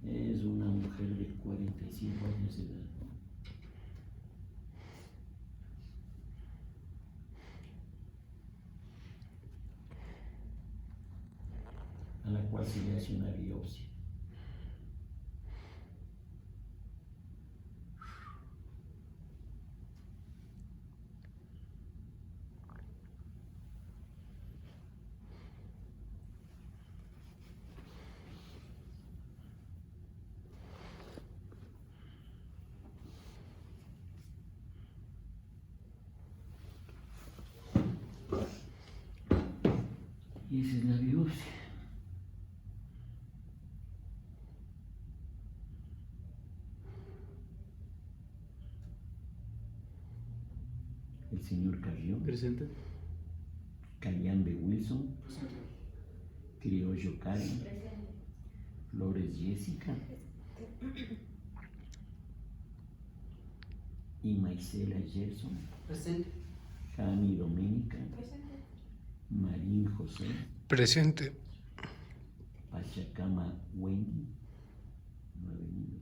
Es una mujer de 45 años de edad. A la cual se le hace una biopsia. Y esa es la biopsia. El señor Carrión. Presente. Cayambe Wilson. Presente. Criollo Karen. Presente. Flores Jessica. Y Maisela Gerson. Presente. Jami Doménica. Presente. Marín José. Presente. Pachacama Wendy. No ha venido.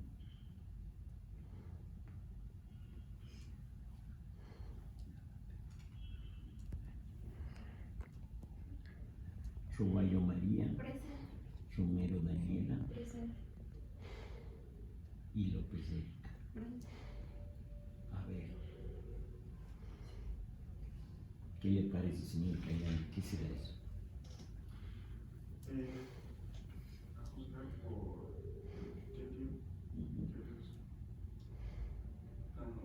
Roballo María. Presente. Romero Daniela. Presente. Y López Erika. A ver. ¿Qué le parece, señor Cayán? ¿Qué será eso? A juzgar por el epitelio, que es plano,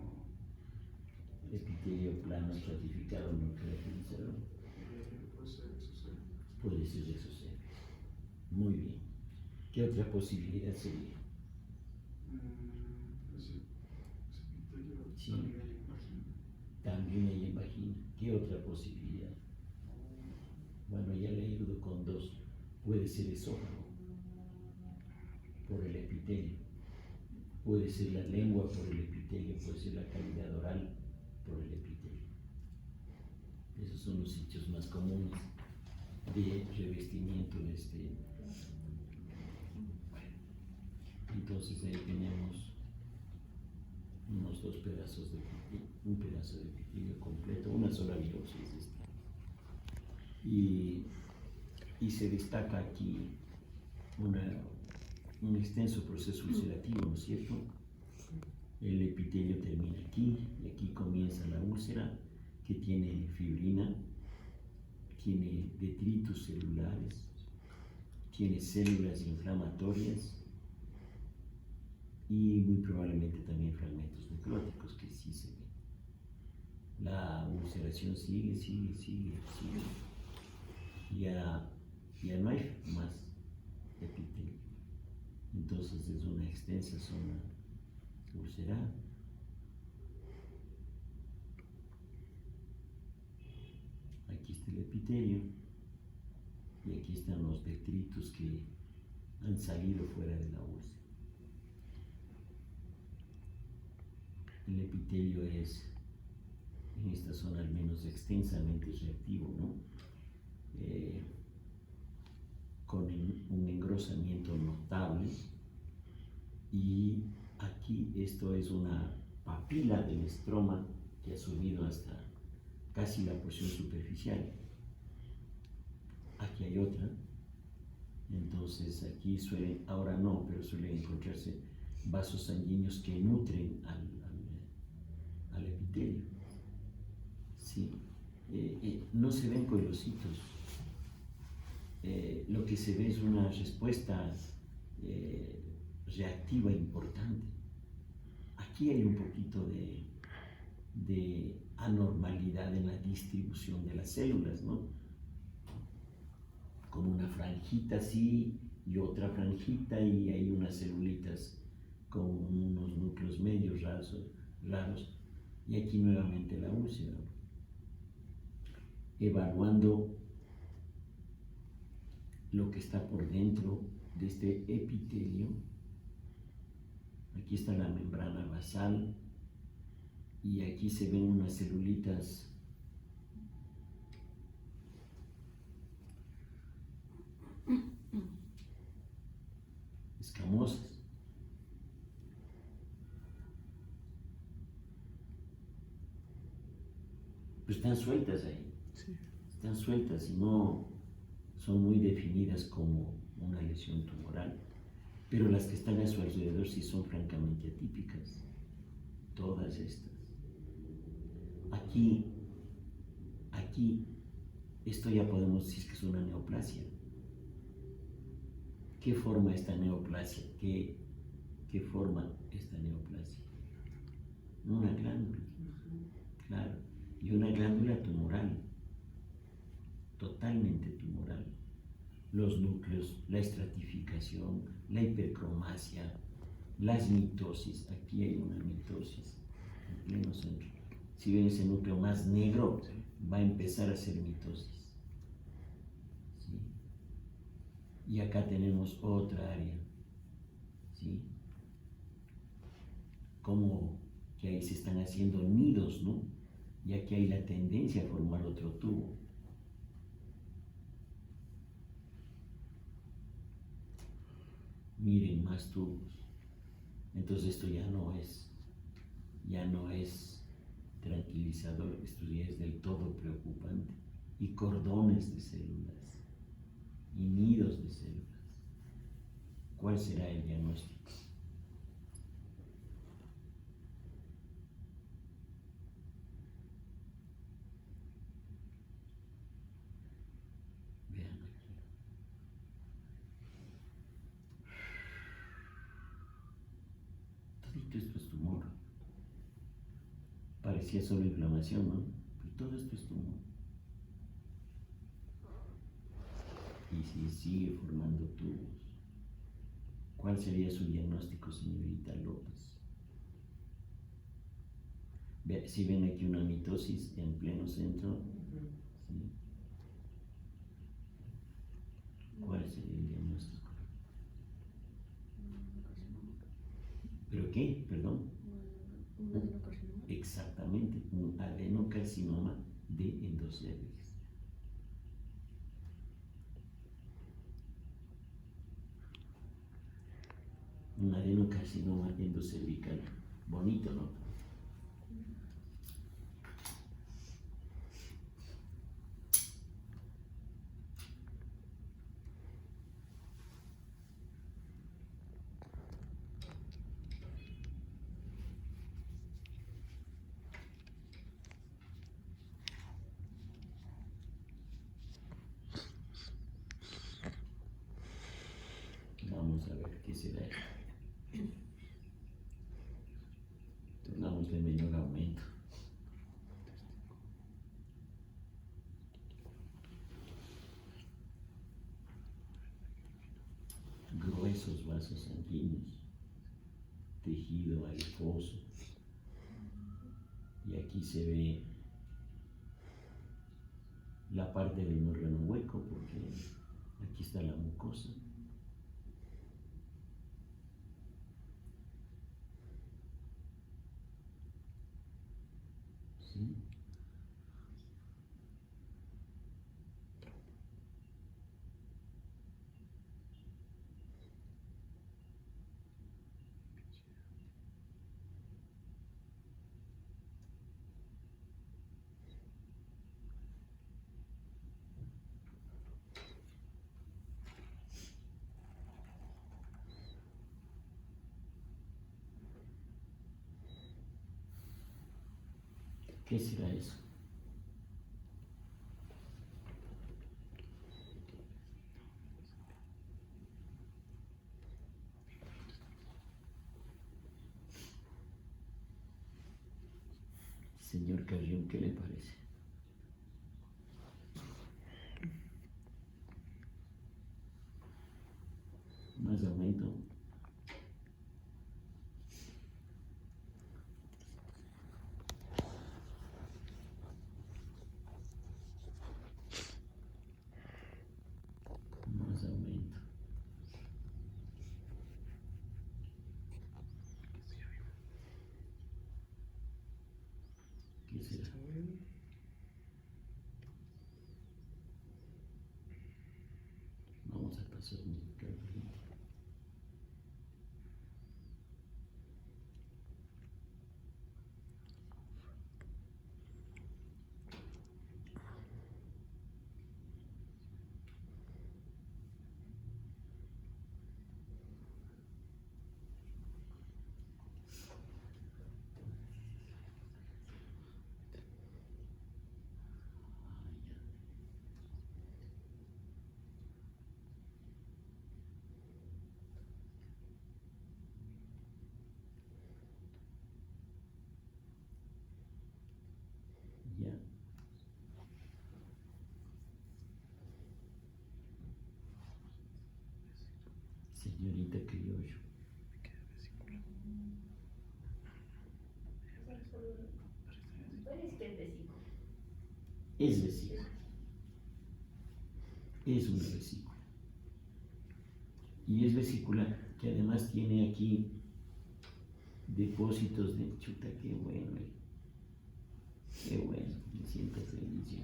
Epitelio plano estratificado no caracterizado. puede ser exocélico. Puede ser exocélico. Muy bien. ¿Qué otra posibilidad sería? Ese epitelio Sí. también hay en vagina. También hay en vagina. ¿Qué otra posibilidad? Bueno, ya le he ido con dos. Puede ser esófago por el epitelio. Puede ser la lengua por el epitelio. Puede ser la cavidad oral por el epitelio. Esos son los sitios más comunes de revestimiento de este. Bueno, entonces ahí tenemos unos dos pedazos de epitelio, un pedazo de epitelio completo, una sola biopsia es esta. Y se destaca aquí un extenso proceso ulcerativo, ¿no es cierto? El epitelio termina aquí y aquí comienza la úlcera que tiene fibrina, tiene detritus celulares, tiene células inflamatorias y muy probablemente también fragmentos necróticos que sí se ven. La ulceración sigue. Ya no hay más epitelio. Entonces es una extensa zona ulcerada. Aquí está el epitelio y aquí están los detritus que han salido fuera de la úlcera. El epitelio es, en esta zona al menos, extensamente reactivo, ¿no? Con un engrosamiento notable, y aquí esto es una papila del estroma que ha subido hasta casi la porción superficial. Aquí hay otra, entonces aquí suelen, ahora no, pero suelen encontrarse vasos sanguíneos que nutren al epitelio. Sí. No se ven coilocitos. Lo que se ve es una respuesta reactiva importante. Aquí hay un poquito de anormalidad en la distribución de las células, ¿no? Como una franjita así y otra franjita, y hay unas celulitas con unos núcleos medios raros, y aquí nuevamente la úlcera. Evaluando lo que está por dentro de este epitelio, aquí está la membrana basal y aquí se ven unas celulitas escamosas, Pero están sueltas ahí, Sí. están sueltas y no son muy definidas como una lesión tumoral. Pero las que están a su alrededor sí son francamente atípicas, todas estas. Aquí, esto ya podemos decir que es una neoplasia. ¿Qué forma esta neoplasia? ¿Qué forma esta neoplasia? Una glándula, claro, y una glándula tumoral, totalmente tumoral. Los núcleos, la estratificación, la hipercromasia, las mitosis. Aquí hay una mitosis en pleno centro. Si ven ese núcleo más negro, va a empezar a ser mitosis. ¿Sí? Y acá tenemos otra área. ¿Sí? Como que ahí se están haciendo nidos, ¿no? Y aquí hay la tendencia a formar otro tubo. Miren, más tubos. Entonces esto ya no es tranquilizador, esto ya es del todo preocupante. Y cordones de células, y nidos de células. ¿Cuál será el diagnóstico? Vean aquí. Todito esto es tumor. Parecía solo inflamación, ¿no? Pero todo esto es tumor. Y si sigue formando tubos, ¿cuál sería su diagnóstico, señorita López? Si ven aquí una mitosis en pleno centro, ¿sí? ¿Cuál sería el diagnóstico? ¿Pero qué? Perdón. Un adenocarcinoma. Exactamente, un adenocarcinoma de endocervix. Un adenocarcinoma endocervical. Bonito, ¿no? Vamos a ver qué será esto. Tornámosle menor aumento. Gruesos vasos sanguíneos, tejido adiposo. Y aquí se ve la parte del órgano hueco, porque aquí está la mucosa. ¿Sí? ¿Qué será eso? Señor Carrión, ¿qué le parece? Más aumento. Más aumento. ¿Qué será? Vamos a pasar un Carrión. Señorita criollo. Es vesícula. Es una vesícula. Y es vesícula que además tiene aquí depósitos de chuta, qué bueno. Qué bueno, me siento feliz,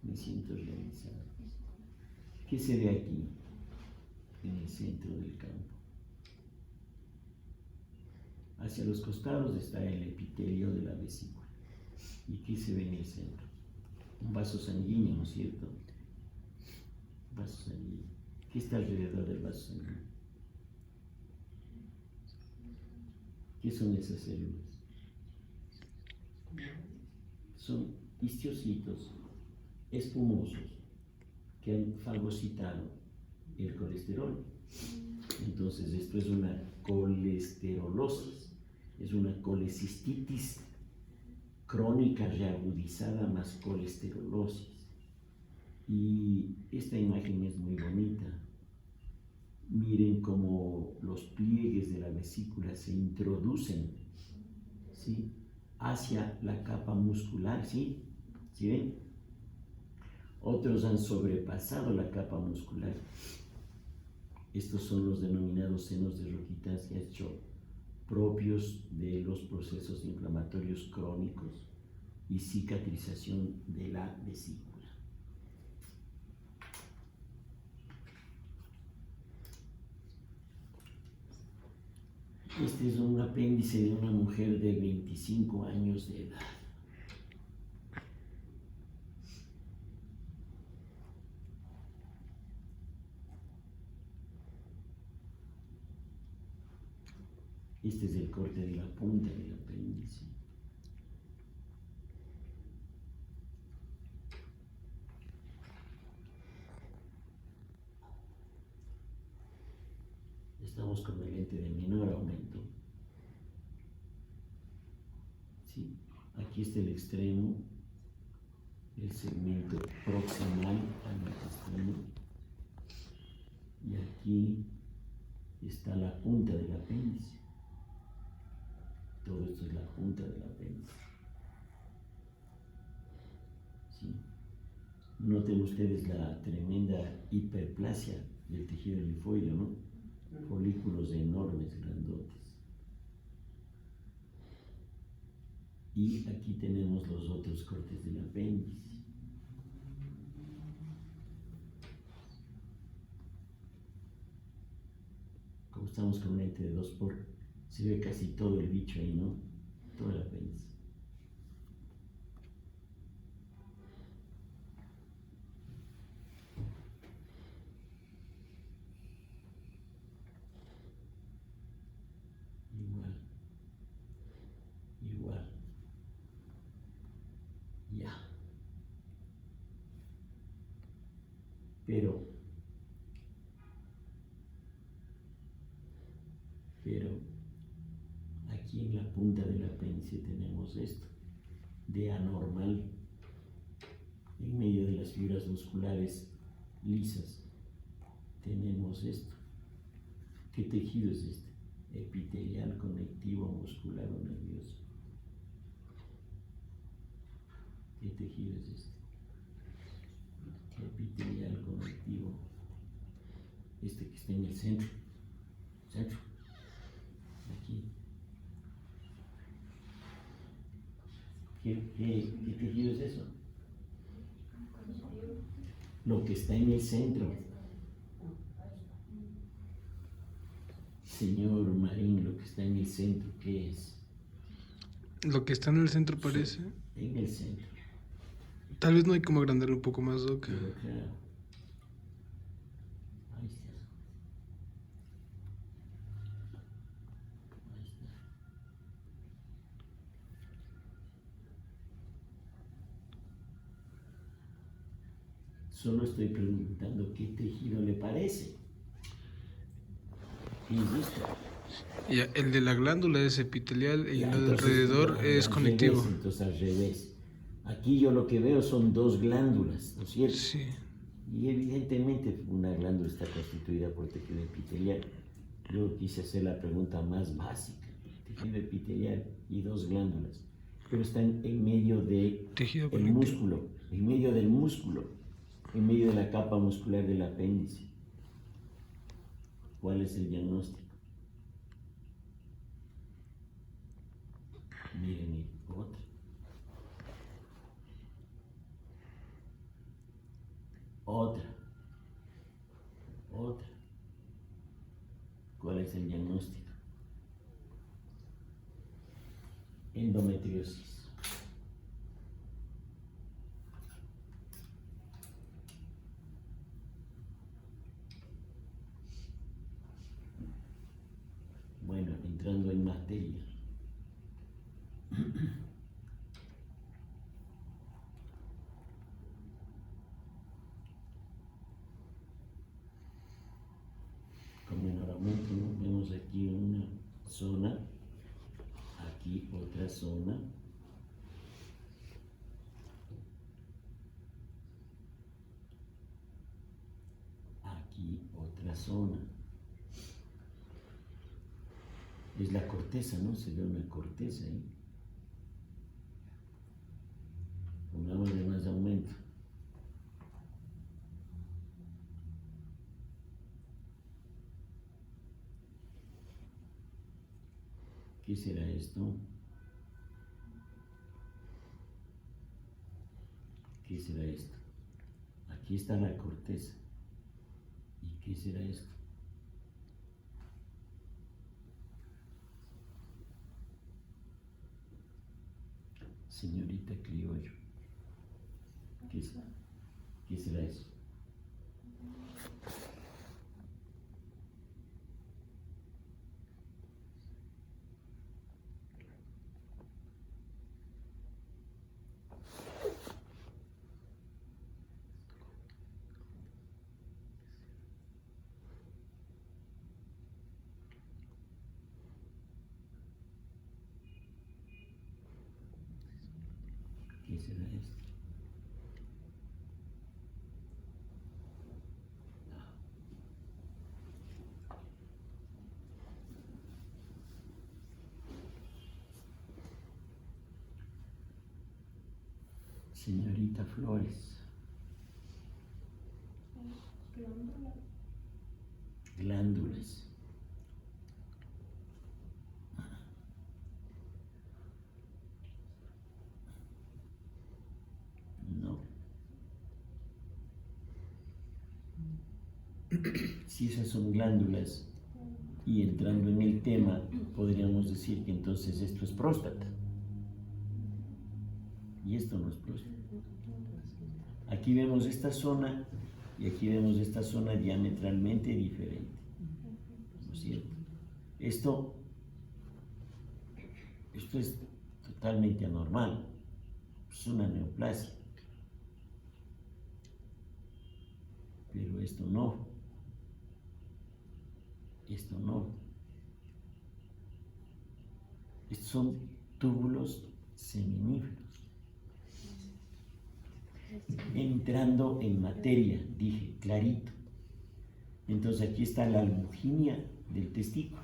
me siento realizado. ¿Qué se ve aquí? En el centro del campo. Hacia los costados está el epitelio de la vesícula. ¿Y qué se ve en el centro? Un vaso sanguíneo, ¿no es cierto? Vaso sanguíneo. ¿Qué está alrededor del vaso sanguíneo? ¿Qué son esas células? Son histocitos espumosos que han fagocitado el colesterol. Entonces esto es una colesterolosis, es una colecistitis crónica reagudizada más colesterolosis. Y esta imagen es muy bonita. Miren cómo los pliegues de la vesícula se introducen, ¿sí?, hacia la capa muscular, ¿sí? ¿Sí ven? Otros han sobrepasado la capa muscular. Estos son los denominados senos de Rojitansky propios de los procesos inflamatorios crónicos y cicatrización de la vesícula. Este es un apéndice de una mujer de 25 años de edad. Este es el corte de la punta del apéndice. Estamos con el lente de menor aumento. ¿Sí? Aquí está el extremo, el segmento proximal al intestino. Y aquí está la punta del apéndice. Todo esto es la punta del apéndice. ¿Sí? Noten ustedes la tremenda hiperplasia del tejido linfoide, ¿no? Folículos enormes, grandotes. Y aquí tenemos los otros cortes del apéndice. Como estamos con un lente de 2x, se ve casi todo el bicho ahí, ¿no? Todo el apéndice. Igual. Ya. Pero aquí en la punta del apéndice tenemos esto, de anormal, en medio de las fibras musculares lisas, tenemos esto. ¿Qué tejido es este? Epitelial, conectivo, muscular o nervioso. ¿Qué tejido es este? Epitelial, conectivo. Este que está en el centro. Centro. Aquí. ¿Qué tejido es eso? Lo que está en el centro. Señor Marín, lo que está en el centro, ¿qué es? Lo que está en el centro parece. Sí, en el centro. Tal vez no hay como agrandarlo un poco más, Doc. Pero claro. Ahí está. Ahí está. Solo estoy preguntando qué tejido le parece. Insisto. Y el de la glándula es epitelial y Ya, lo de entonces, alrededor es al conectivo. revés, entonces al revés. Aquí yo lo que veo son dos glándulas, ¿no es cierto? Sí. Y evidentemente una glándula está constituida por tejido epitelial. Yo quise hacer la pregunta más básica. Tejido epitelial y dos glándulas. Pero están en medio del Tejido el conectivo. músculo, en medio del músculo, en medio de la capa muscular del apéndice. ¿Cuál es el diagnóstico? Miren, otra. Otra. Otra. ¿Cuál es el diagnóstico? Endometriosis. Bueno, entrando en materia. Como normalmente, ¿no? Vemos aquí una zona, aquí otra zona, aquí otra zona. Es la corteza, ¿no? Se ve una corteza ahí. Pongámosle más aumento. ¿Qué será esto? ¿Qué será esto? Aquí está la corteza. ¿Y qué será esto? Señorita Criollo. ¿Qué será eso? ¿Qué será esto? Señorita Flores. Glándula. Glándulas. No. Si esas son glándulas, y entrando en el tema, podríamos decir que entonces esto es próstata. Y esto no es próstata. Aquí vemos esta zona y aquí vemos esta zona diametralmente diferente. ¿No es cierto? Esto es totalmente anormal. Es una neoplasia. Pero esto no. Esto no. Estos son túbulos seminíferos. Entrando en materia, dije, clarito. Entonces aquí está la albuginia del testículo.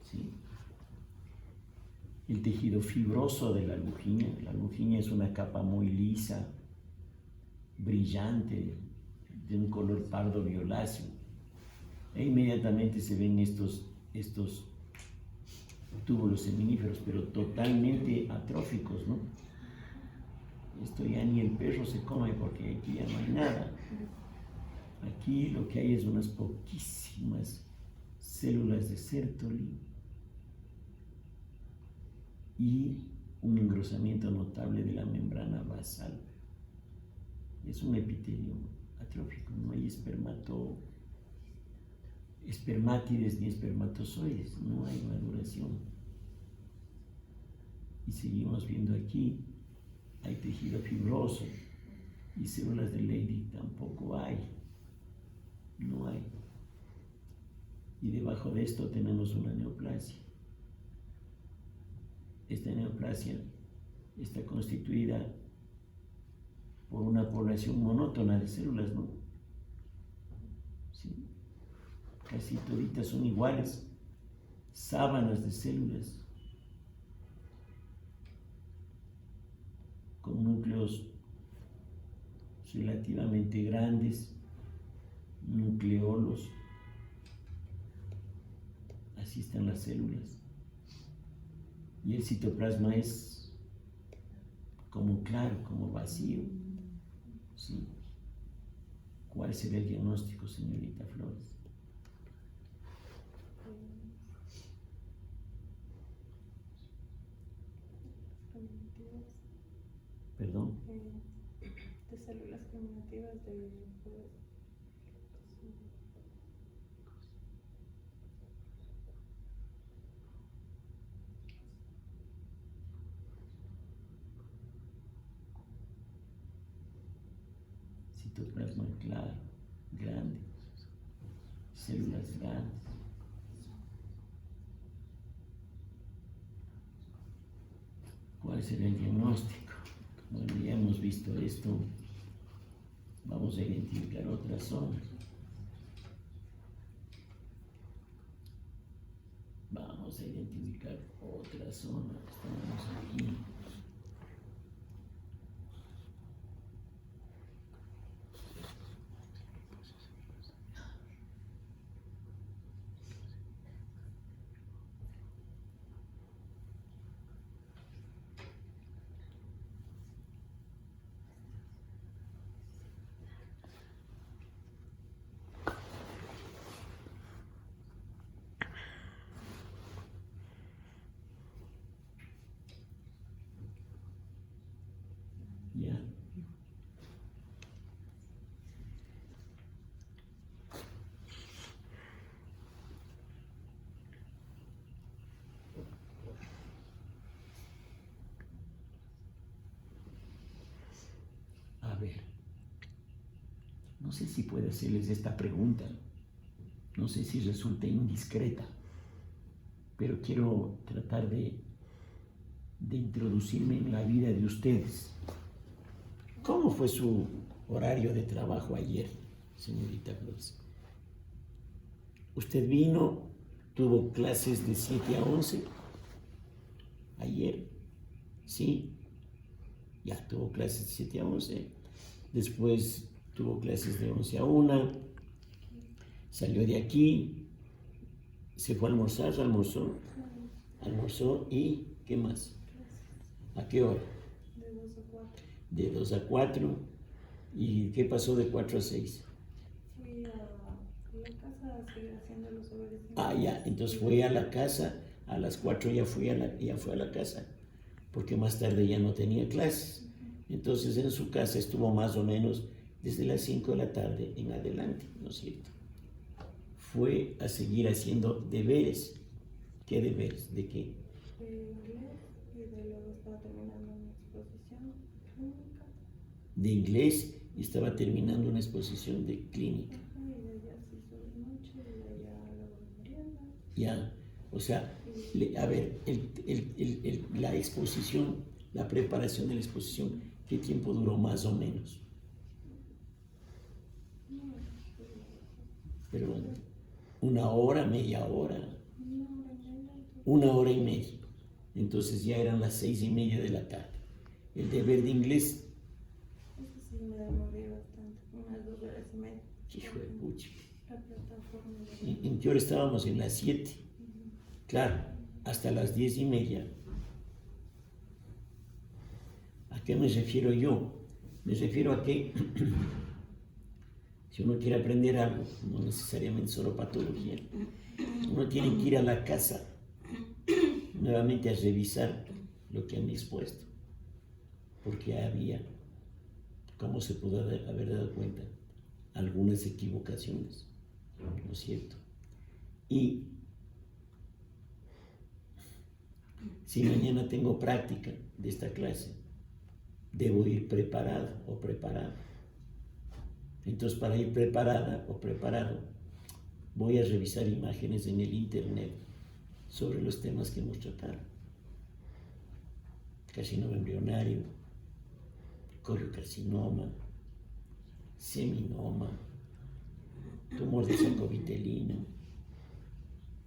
¿Sí? El tejido fibroso de la albuginia. La albuginia es una capa muy lisa, brillante, de un color pardo violáceo. E inmediatamente se ven estos túbulos seminíferos, pero totalmente atróficos, ¿no? Esto ya ni el perro se come porque aquí ya no hay nada. Aquí lo que hay es unas poquísimas células de Sertoli y un engrosamiento notable de la membrana basal. Es un epitelio atrófico, no hay espermátides ni espermatozoides, no hay maduración. Y seguimos viendo aquí, hay tejido fibroso y células de Leydig tampoco hay, no hay. Y debajo de esto tenemos una neoplasia. Esta neoplasia está constituida por una población monótona de células, ¿no? ¿Sí? Casi toditas son iguales, sábanas de células, con núcleos relativamente grandes, nucleolos. Así están las células. Y el citoplasma es como claro, como vacío. ¿Sí? ¿Cuál sería el diagnóstico, señorita Flores? Primitivas, Perdón. de células primitivas de Citoplasma claro, grande, células grandes. ¿Cuál será el diagnóstico? Bueno, ya hemos visto esto. Vamos a identificar otras zonas. Vamos a identificar otra zona. Estamos aquí. Ya. A ver, no sé si puedo hacerles esta pregunta, no sé si resulta indiscreta, pero quiero tratar de introducirme en la vida de ustedes. ¿Cómo fue su horario de trabajo ayer, señorita Flores? Usted vino, tuvo clases de 7 a 11 ayer, ¿sí? Ya tuvo clases de 7 a 11, después tuvo clases de 11 a 1, salió de aquí, se fue a almorzar, almorzó y ¿qué más? ¿A qué hora? de 2 a 4. De 2 a 4. ¿Y qué pasó de 4 a 6? Fui a la casa a seguir haciendo los deberes. Ah, ya, entonces fue a la casa, a las 4 ya fue a la casa, porque más tarde ya no tenía clases. Entonces en su casa estuvo más o menos desde las 5 de la tarde en adelante, ¿no es cierto? Fue a seguir haciendo deberes. ¿Qué deberes? ¿De qué? De inglés y de luego estaba terminando una exposición clínica. De inglés y estaba terminando una exposición de clínica. Ajá, y de allá se hizo de noche y de allá luego de merienda. Ya, o sea, a ver, la exposición, la preparación de la exposición, ¿qué tiempo duró más o menos? Pero bueno, 1 hora, media hora, 1 hora y media. Entonces ya eran las 6:30 de la tarde. El deber de inglés, Eso sí me demoré bastante, unas 2 horas y media. hijo de pucha. La plataforma de... ¿En qué hora estábamos? En las 7. Claro, hasta las 10:30. ¿A qué me refiero yo? Me refiero a que si uno quiere aprender algo, no necesariamente solo patología, uno tiene que ir a la casa nuevamente a revisar lo que han expuesto, porque había, como se pudo haber dado cuenta, algunas equivocaciones, ¿no es cierto? Y si mañana tengo práctica de esta clase, debo ir preparado o preparada. Entonces, para ir preparada o preparado, voy a revisar imágenes en el internet sobre los temas que hemos tratado. Carcinoma embrionario, coriocarcinoma, seminoma, tumor de saco vitelino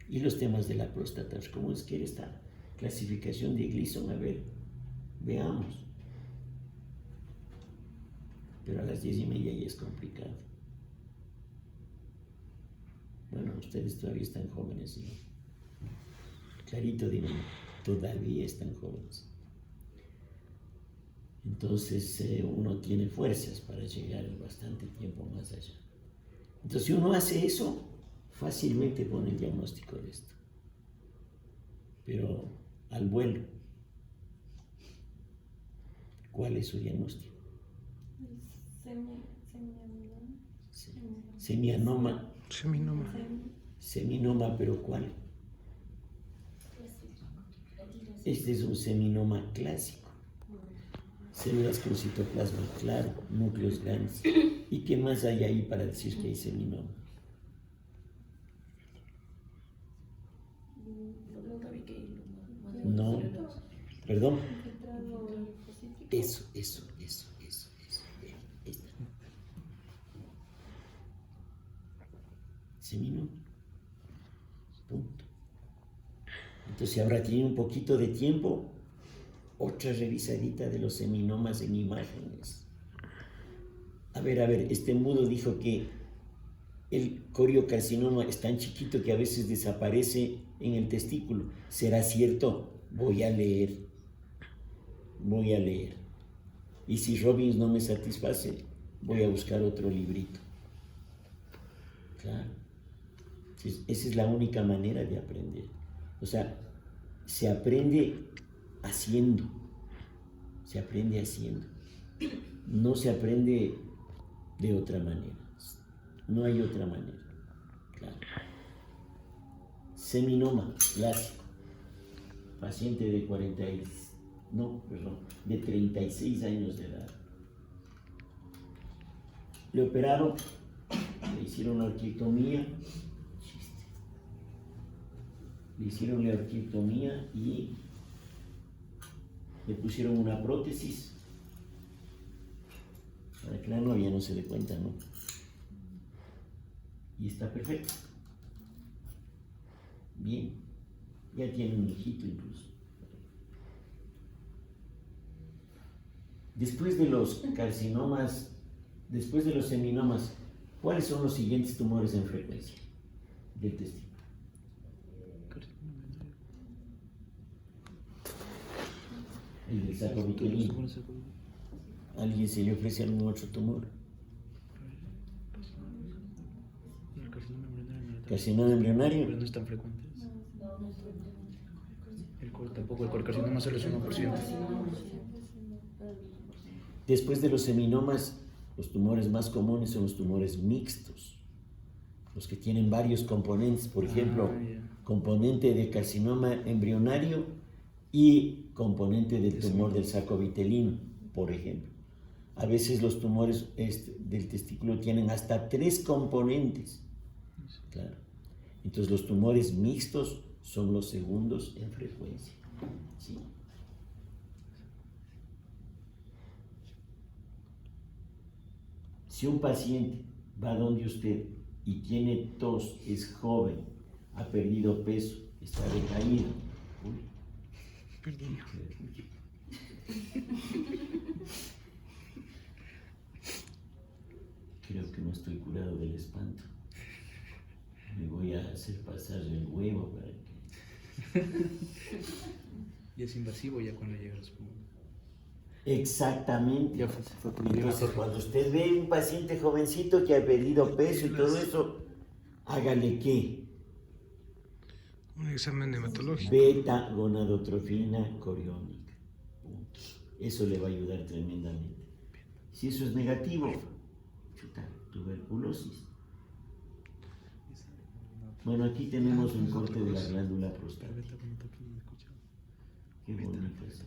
y los temas de la próstata. ¿Cómo es que esta clasificación de Gleason? A ver, veamos. Pero a las 10:30 ya es complicado. Bueno, ustedes todavía están jóvenes, ¿sí? Clarito, dime, todavía están jóvenes. Entonces uno tiene fuerzas para llegar bastante tiempo más allá. Entonces si uno hace eso, fácilmente pone el diagnóstico de esto. Pero al vuelo, ¿cuál es su diagnóstico? Semianoma. Seminoma. Seminoma, pero ¿cuál? Este es un seminoma clásico. Células con citoplasma claro, núcleos grandes. ¿Y qué más hay ahí para decir que hay seminoma? No, perdón. Eso. Esta. Seminoma. Punto. Entonces ahora tiene un poquito de tiempo. Otra revisadita de los seminomas en imágenes. A ver, este mudo dijo que el coriocarcinoma es tan chiquito que a veces desaparece en el testículo. ¿Será cierto? Voy a leer. Y si Robbins no me satisface, voy a buscar otro librito. Claro. Esa es la única manera de aprender. O sea, se aprende haciendo. No se aprende de otra manera. No hay otra manera. Claro. Seminoma clásico. Paciente de 36 años de edad. Le operaron, le hicieron la orquiectomía. Y le pusieron una prótesis para que la novia no se dé cuenta, ¿no? Y está perfecto. Bien, ya tiene un hijito incluso. Después de los carcinomas, después de los seminomas, ¿cuáles son los siguientes tumores en frecuencia del testículo? El del saco vitelino. ¿Alguien se le ofrece algún otro tumor? ¿Carcinoma embrionario? Pero no es tan frecuente. Tampoco el coriocarcinoma solo es 1%. Después de los seminomas, los tumores más comunes son los tumores mixtos, los que tienen varios componentes, por ejemplo, componente de carcinoma embrionario y componente del tumor del saco vitelino, por ejemplo. A veces los tumores del testículo tienen hasta 3 componentes. Claro. Entonces los tumores mixtos son los segundos en frecuencia. ¿Sí? Si un paciente va donde usted y tiene tos, es joven, ha perdido peso, está decaído. Uy. Perdón. Creo que no estoy curado del espanto. Me voy a hacer pasar el huevo para que... Y es invasivo ya cuando llega a los pulmones. Exactamente. Ya fue Entonces, cuando usted ve un paciente jovencito que ha perdido peso y todo eso, hágale ¿qué? Un examen hematológico. Beta gonadotrofina coriónica. Punto. Eso le va a ayudar tremendamente. Si eso es negativo, chuta, tuberculosis. Bueno, aquí tenemos un corte de la glándula prostática. Qué bonito es.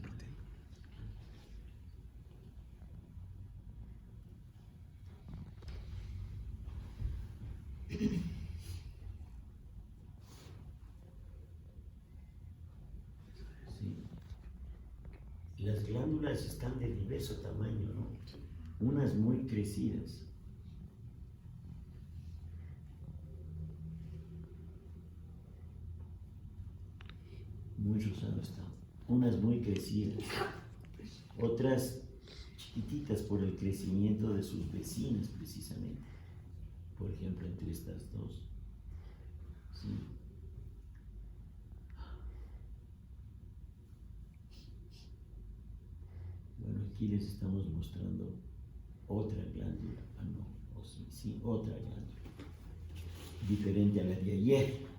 Sí. las glándulas están de diverso tamaño, ¿no? Unas muy crecidas. Muy rosado está. Unas muy crecidas. Otras chiquititas por el crecimiento de sus vecinas, precisamente. Por ejemplo, entre estas dos. ¿Sí? Bueno, aquí les estamos mostrando otra glándula. Ah, no, o sí, sí, otra glándula. Diferente a la de ayer.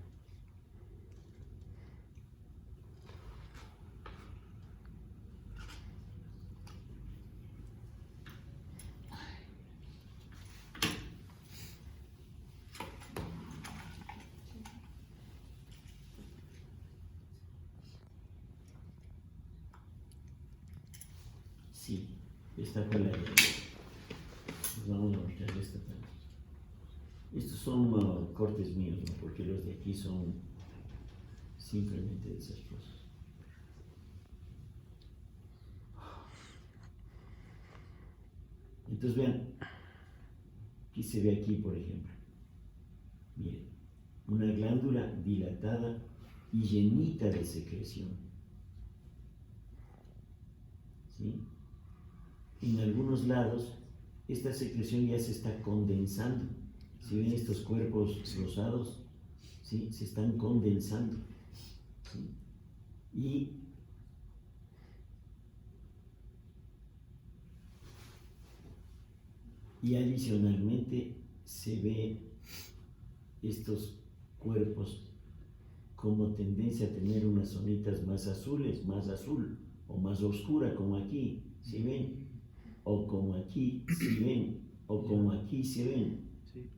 Sí, esta fue la de ayer. Les vamos a mostrar esta también. Estos son cortes míos, ¿no? Porque los de aquí son simplemente desastrosos. Entonces vean, aquí se ve aquí, por ejemplo. Miren, una glándula dilatada y llenita de secreción. ¿Sí? En algunos lados, esta secreción ya se está condensando. Si ven estos cuerpos rosados, ¿sí? Se están condensando. ¿Sí? Y adicionalmente se ve estos cuerpos como tendencia a tener unas zonitas más azules, más azul o más oscura, como aquí, ¿sí ven? O como aquí, ¿sí ven? O como aquí, ¿sí ven?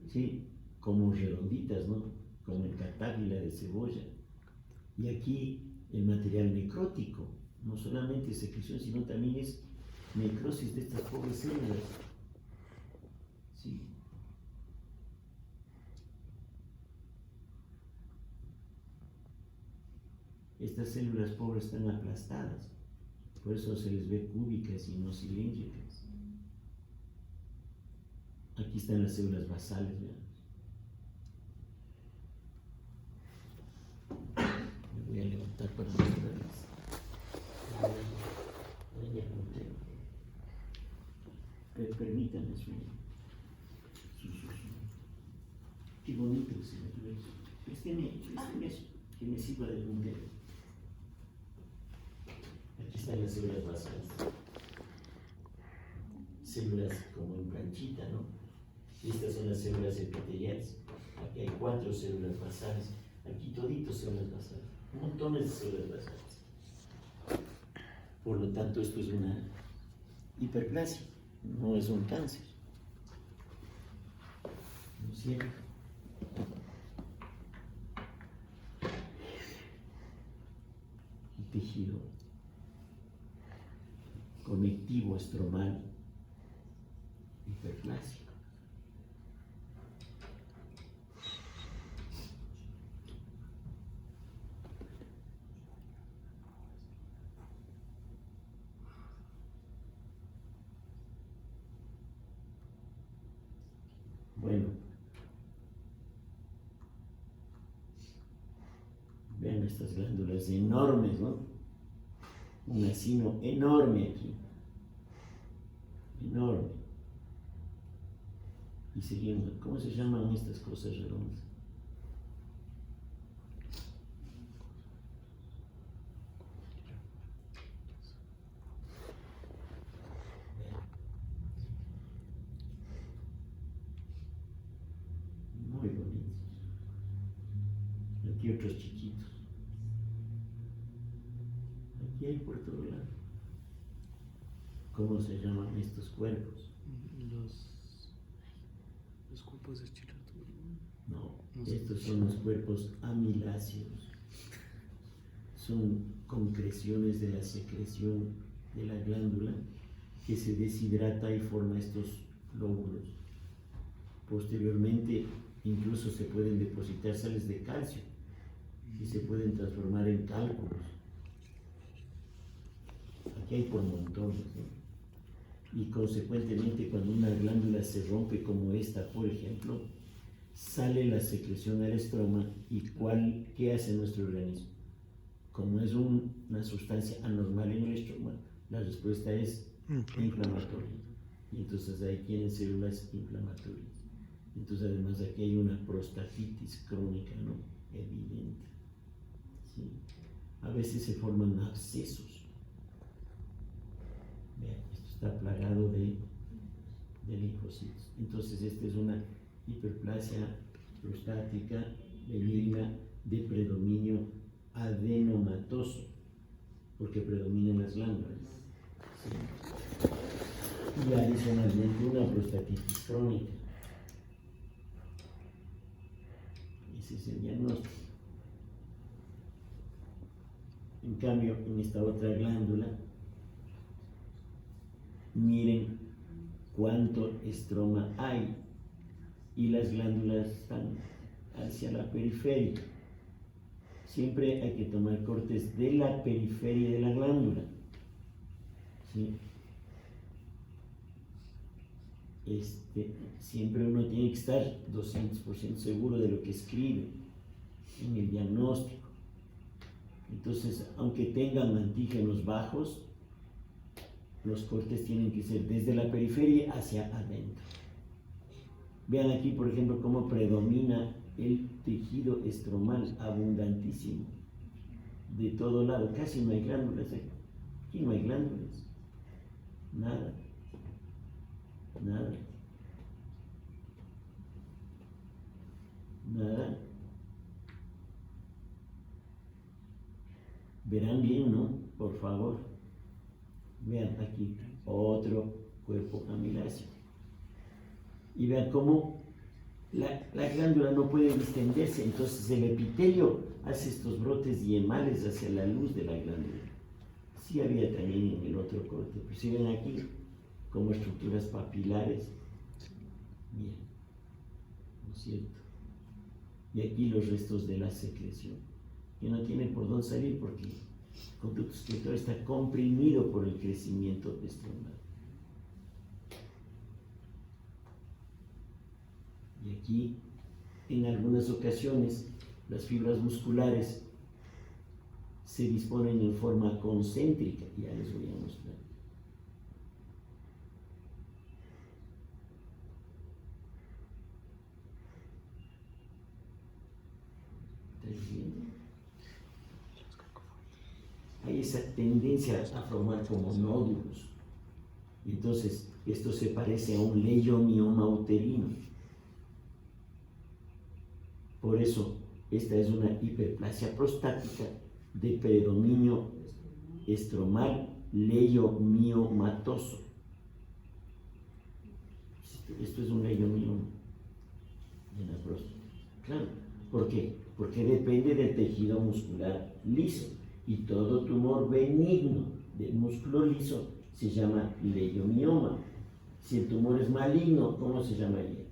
¿Sí? Como redonditas, ¿no? Como el catápila de cebolla. Y aquí el material necrótico, no solamente secreción, sino también es necrosis de estas pobres células. ¿Sí? Estas células pobres están aplastadas, por eso se les ve cúbicas y no cilíndricas. Aquí están las células basales, vean. Me voy a levantar para mostrarles. Permítanme qué bonito es el universo. Présteme eso, que me sirva de puntero. Aquí están las células basales. Células como en planchita, ¿no? Y estas son las células epiteliales. Aquí hay 4 células basales. Aquí toditos células basales. Montones de células basales. Por lo tanto, esto es una hiperplasia, no es un cáncer. ¿No es cierto? El tejido conectivo estromal hiperplásico. Bueno, vean estas glándulas enormes, ¿no? Un acino enorme aquí, enorme. Y seguimos, ¿cómo se llaman estas cosas redondas? Muy bonitos. Aquí otros chiquitos. Aquí hay por todo lado. ¿Cómo se llaman estos cuerpos? Los cuerpos de estilato. No, No sé. estos son los cuerpos amiláceos. Son concreciones de la secreción de la glándula que se deshidrata y forma estos lóbulos. Posteriormente, incluso se pueden depositar sales de calcio y se pueden transformar en cálculos. Aquí hay por montones, ¿no? Y consecuentemente cuando una glándula se rompe como esta, por ejemplo, sale la secreción al estroma y ¿qué hace nuestro organismo? Como es una sustancia anormal en el estroma, la respuesta es inflamatoria. Y entonces ahí tienen células inflamatorias. Entonces además aquí hay una prostatitis crónica, ¿no? Evidente. ¿Sí? A veces se forman abscesos. Vean, esto está plagado de linfocitos. Entonces esta es una hiperplasia prostática benigna de predominio adenomatoso, porque predominan las glándulas. ¿Sí? Y adicionalmente una prostatitis crónica. Ese es el diagnóstico. En cambio, en esta otra glándula, miren cuánto estroma hay y las glándulas están hacia la periferia. Siempre hay que tomar cortes de la periferia de la glándula. ¿Sí? Siempre uno tiene que estar 200% seguro de lo que escribe en el diagnóstico. Entonces, aunque tengan antígenos bajos, los cortes tienen que ser desde la periferia hacia adentro. Vean aquí, por ejemplo, cómo predomina el tejido estromal abundantísimo. De todo lado, casi no hay glándulas. Aquí no hay glándulas. Nada. Nada. Nada. Verán bien, ¿no? Por favor. Vean aquí otro cuerpo amiláceo. Y vean cómo la glándula no puede distenderse, entonces el epitelio hace estos brotes diemales hacia la luz de la glándula. Sí había también en el otro corte, pero si ven aquí como estructuras papilares, bien, ¿no es cierto? Y aquí los restos de la secreción, que no tienen por dónde salir porque el conducto excretor está comprimido por el crecimiento estromal. Y aquí, en algunas ocasiones, las fibras musculares se disponen en forma concéntrica, ya les voy a mostrar. ¿Estás viendo? Hay esa tendencia a formar como nódulos. Entonces, esto se parece a un leiomioma uterino. Por eso, esta es una hiperplasia prostática de predominio estromal leiomiomatoso. Esto es un leiomioma en la próstata. Claro, ¿por qué? Porque depende del tejido muscular liso. Y todo tumor benigno del músculo liso se llama leiomioma. Si el tumor es maligno, ¿cómo se llamaría?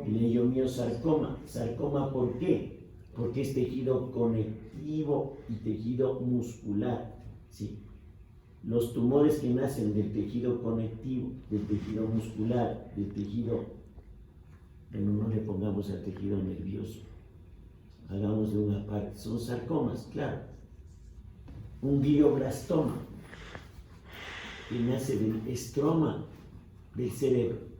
Leiomiosarcoma. ¿Sarcoma por qué? Porque es tejido conectivo y tejido muscular. ¿Sí? Los tumores que nacen del tejido conectivo, del tejido muscular, del tejido, pero no le pongamos al tejido nervioso, hagamos de una parte, son sarcomas, claro. Un glioblastoma que nace del estroma del cerebro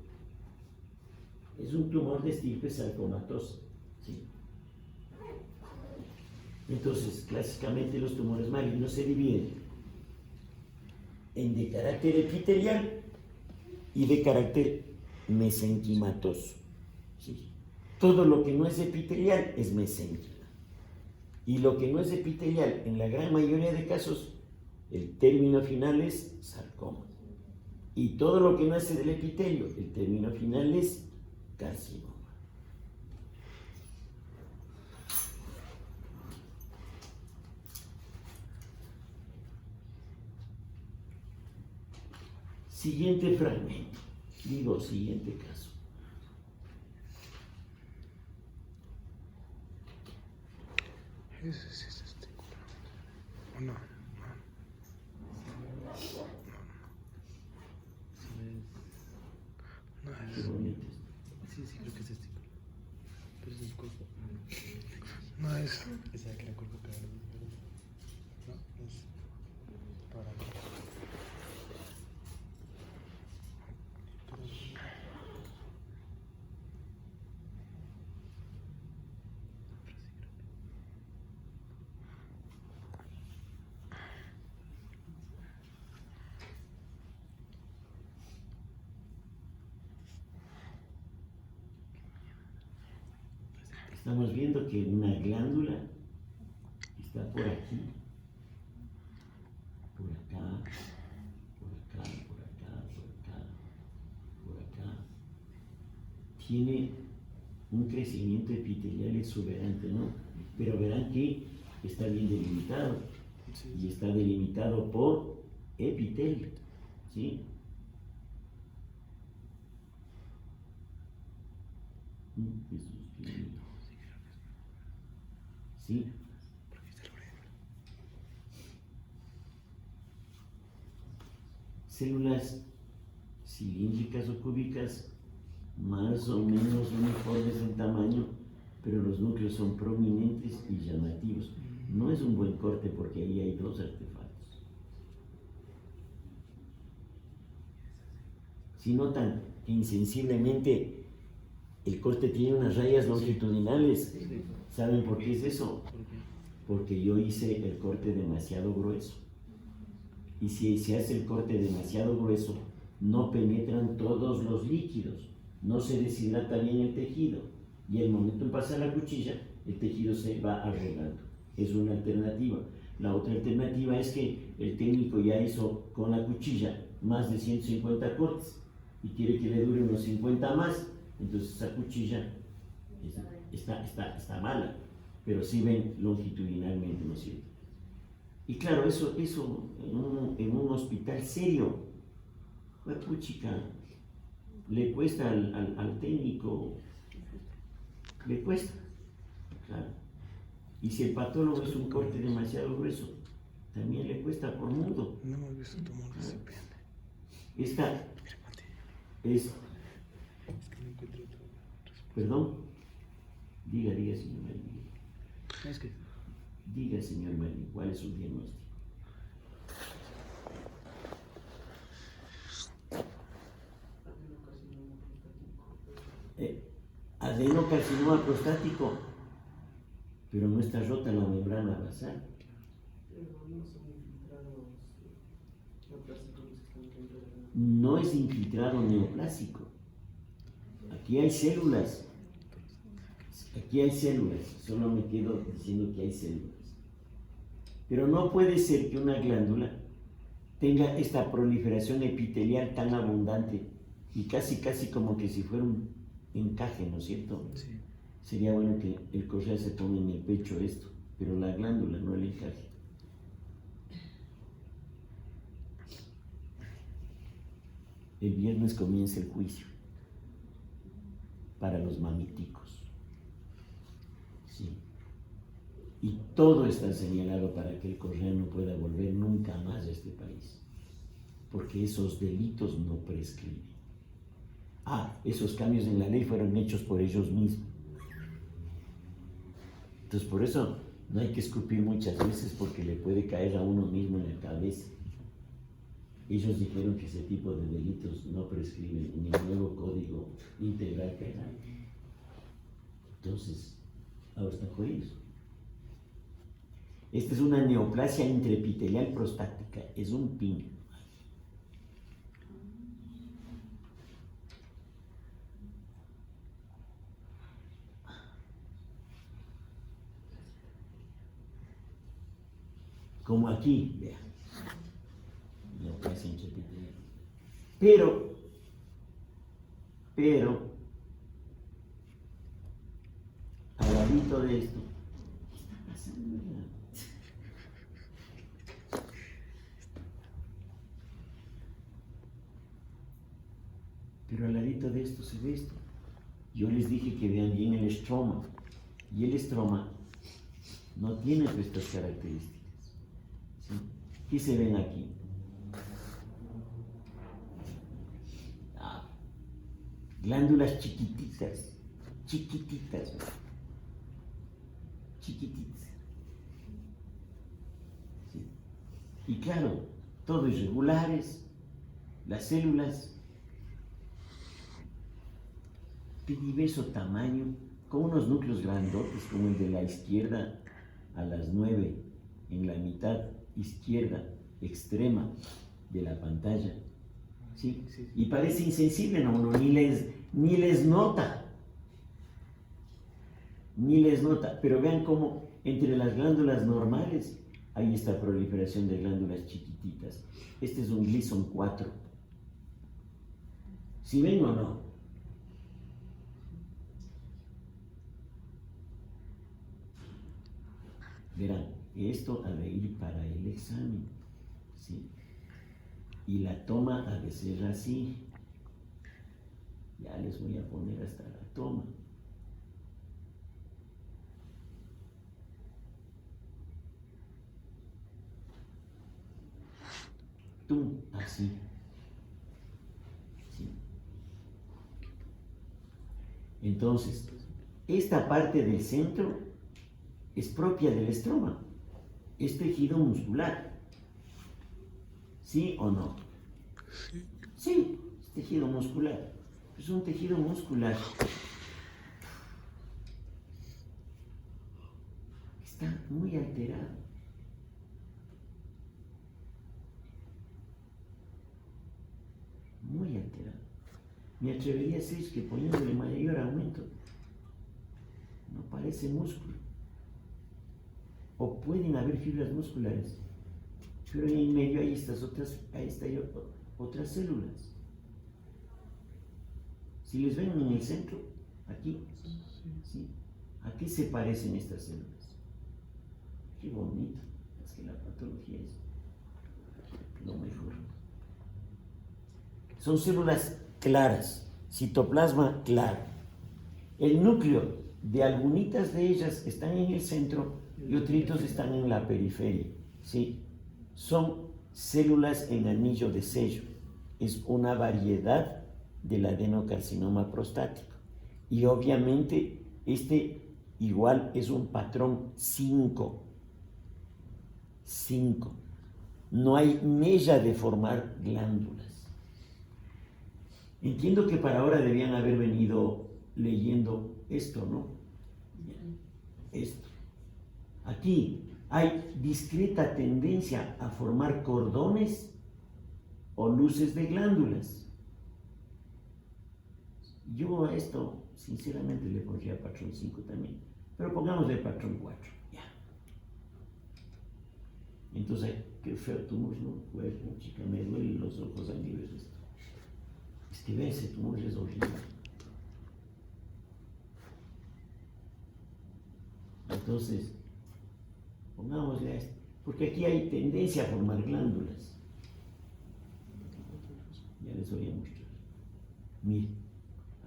es un tumor de estirpe sarcomatosa. ¿Sí? Entonces, clásicamente los tumores malignos se dividen en de carácter epitelial y de carácter mesenquimatoso. ¿Sí? Todo lo que no es epitelial es mesénquima. Y lo que no es epitelial, en la gran mayoría de casos, el término final es sarcoma. Y todo lo que nace del epitelio, el término final es carcinoma. Siguiente fragmento, siguiente caso. Ese sí es testicular. ¿O no? No es. Esa que la culpa que era, no, es para acá. Estamos viendo que una glándula está por aquí, por acá, por acá, por acá, por acá, por acá. Tiene un crecimiento epitelial exuberante, ¿no? Pero verán que está bien delimitado y está delimitado por epitelio, ¿sí? Jesús, qué lindo. ¿Sí? Células cilíndricas o cúbicas, más o menos uniformes en tamaño, pero los núcleos son prominentes y llamativos. No es un buen corte porque ahí hay dos artefactos. Si notan que insensiblemente el corte tiene unas rayas longitudinales, ¿saben por qué es eso? Porque yo hice el corte demasiado grueso. Y si se hace el corte demasiado grueso, no penetran todos los líquidos, no se deshidrata bien el tejido. Y al momento en pasar la cuchilla, el tejido se va arreglando. Es una alternativa. La otra alternativa es que el técnico ya hizo con la cuchilla más de 150 cortes y quiere que le dure unos 50 más. Entonces esa cuchilla está mala, pero sí ven longitudinalmente, ¿no es cierto? Y claro, eso en un hospital serio, puchica, le cuesta al técnico, le cuesta, claro. Y si el patólogo es un corte demasiado grueso, también le cuesta por mundo. No hemos visto tomar un recipiente. Esta es, Es que no encuentro otro. perdón, diga, señor Marín. Es que Diga, señor Marín, ¿cuál es su diagnóstico? Adenocarcinoma prostático, pero no está rota la membrana basal. No es infiltrado neoplásico. Aquí hay células. Aquí hay células. Solo me quedo diciendo que hay células. Pero no puede ser que una glándula tenga esta proliferación epitelial tan abundante y casi como que si fuera un encaje, ¿no es cierto? sí. Sería bueno que el correa se tome en el pecho esto, pero la glándula, no el encaje. El viernes comienza el juicio para los mamiticos. Sí. Y todo está señalado para que el Correa no pueda volver nunca más a este país, porque esos delitos no prescriben. Esos cambios en la ley fueron hechos por ellos mismos. Entonces, por eso no hay que escupir muchas veces, porque le puede caer a uno mismo en la cabeza. Ellos dijeron que ese tipo de delitos no prescriben en el nuevo Código Integral Penal. Entonces, ahora están jodidos. Esta es una neoplasia intraepitelial prostática, es un pin. Como aquí, vean, neoplasia intraepitelial. Pero, al ladito de esto, ¿qué está pasando? Pero al ladito de esto se ve esto. Yo les dije que vean bien el estroma. Y el estroma no tiene estas características. ¿Sí? ¿Qué se ven aquí? Glándulas chiquititas. chiquititas. ¿Sí? Y claro, todo irregulares, las células de diverso tamaño, con unos núcleos grandotes como el de la izquierda a las 9 en la mitad izquierda extrema de la pantalla. ¿Sí? Y parece insensible, no, uno ni les nota, pero vean cómo entre las glándulas normales hay esta proliferación de glándulas chiquititas. Este es un Gleason 4. ¿Sí ven o no? Verán, esto ha de ir para el examen, ¿sí? Y la toma ha de ser así. Ya les voy a poner hasta la toma. Tú, así. ¿Sí? Entonces, esta parte del centro es propia del estroma. Es tejido muscular. ¿Sí o no? Sí, es tejido muscular. Es un tejido muscular. Está muy alterado. Muy alterado. Me atrevería a decir que poniéndole mayor aumento, no parece músculo. O pueden haber fibras musculares, pero en medio hay otras células. Si les ven en el centro, aquí, ¿sí? ¿A qué se parecen estas células? Qué bonito, es que la patología es lo mejor. Son células claras, citoplasma claro. El núcleo de algunitas de ellas están en el centro y otros están en la periferia, ¿sí? Son células en anillo de sello. Es una variedad del adenocarcinoma prostático. Y obviamente este igual es un patrón 5. No hay mella de formar glándulas. Entiendo que para ahora debían haber venido leyendo esto, ¿no? Esto. Aquí hay discreta tendencia a formar cordones o luces de glándulas. Yo a esto, sinceramente, le pondría patrón 5 también, pero pongámosle patrón 4, ya. Entonces, qué feo tumor, ¿no? Pues, chica, me duelen los ojos al nivel de esto. Es que ve, ese tumor es horrible. Entonces, pongámosle a esto, porque aquí hay tendencia a formar glándulas. Ya les voy a mostrar. Miren,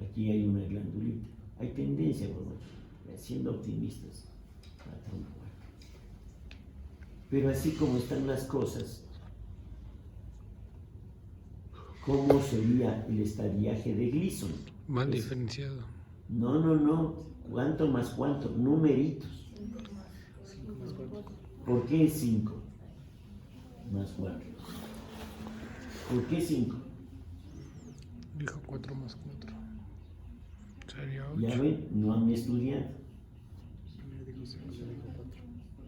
aquí hay una glandulita. Hay tendencia a formar, siendo optimistas. Patrón 4. Pero así como están las cosas, ¿cómo sería el estadiaje de Gleason? Mal diferenciado. No. ¿Cuánto más cuánto? Numeritos. ¿Por qué 5 más 4? ¿Por qué 5? Dijo 4 más 4. Sería Ya 8. ven, no han estudiado.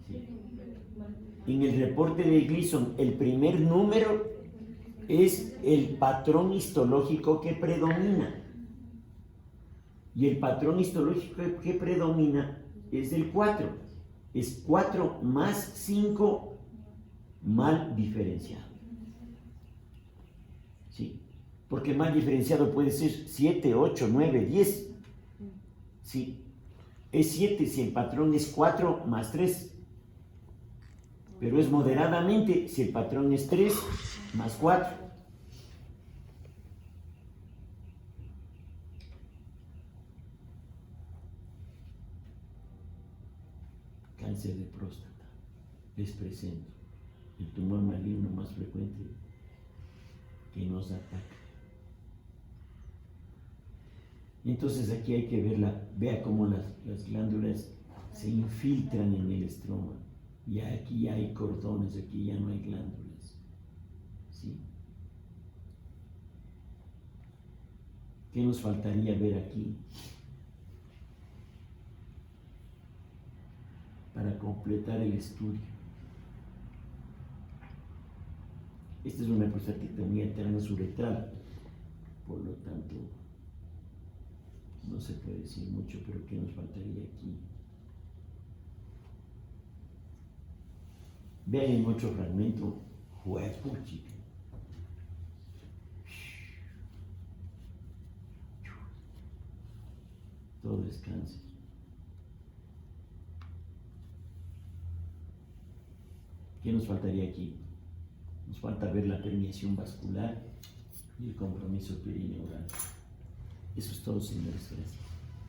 Sí. En el reporte de Gleason, el primer número es el patrón histológico que predomina. Y el patrón histológico que predomina es el 4. Es 4 más 5 mal diferenciado. ¿Sí? Porque mal diferenciado puede ser 7, 8, 9, 10. ¿Sí? Es 7 si el patrón es 4 más 3. Pero es moderadamente si el patrón es 3 más 4. Cáncer de próstata. Les presento el tumor maligno más frecuente que nos ataca. Entonces aquí hay que verla, vea cómo las glándulas se infiltran en el estroma. Y aquí hay cordones, aquí ya no hay glándulas. ¿Sí? ¿Qué nos faltaría ver aquí? Para completar el estudio. Esta es una prostatectomía transuretral, por lo tanto, no se puede decir mucho, pero ¿qué nos faltaría aquí? Vean en otro fragmento, juepuchica. Todo es cáncer. ¿Qué nos faltaría aquí? Nos falta ver la permeación vascular y el compromiso perineural. Eso es todo, señores. Gracias.